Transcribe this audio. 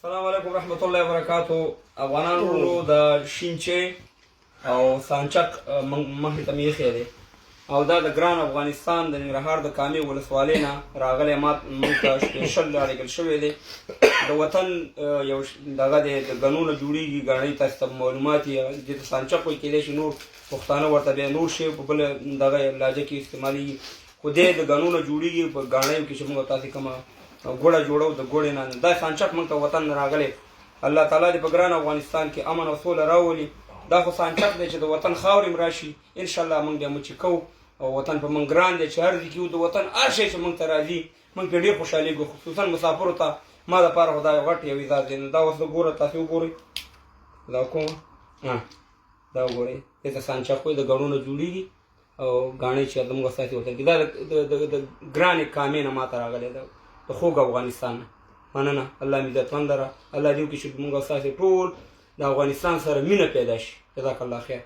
السلام علیکم ورحمت الله وبرکاتو. افغانانو د شینچې او سانچک مخې ته مې ایښی دی او دا د ګران افغانستان د ننګرهار د کامې ولسوالۍ نه راغلی موږ ته سپیشل رالیږل شوی دی. د وطن یو دغه دی، د ګنو نه جوړېږي ګاڼۍ، تاسو ته معلومات یې د سانچک وایي، کیدای شي نور پښتانه ورته بیا نور شی په بله دغه لهجه کې استعمالېږي، خو دی د ګنو نه جوړېږي. په ګاڼیو کې چې موږ تاسې کومه ګوړه جوړو، د ګوړې نه دا سانچک موږ ته وطن نه راغلی. الله تعالی دې په ګران افغانستان کې امن او سوله راولي. دا خو سانچک دی چې د وطن خاورې م راشي، انشاءالله موږ بیا مچې کوو او وطن په موږ ګران دی چې هر ځای کې د وطن هر شی چې موږ ته راځي موږ پرې ډېر خوشحالېږو، خصوصا مسافرو ته. ما دپاره خو دا یو غټ یو اعزاز دی. دا اوس ګوره، تاسې وګورئ دا کومه دا وګورئ، دې ته سانچک وایي، د ګڼو نه جوړېږي او ګاڼۍ چې زموږ ستاسې ورته دا د ګرانې کامې نه ما ته راغلی ده، د خوږ افغانستان نه. مننه، الله مې عزتمند را، الله دې وکړي چې موږ ستاسې ټول د افغانستان سره مینه پیدا شي. جزاک الله خیر.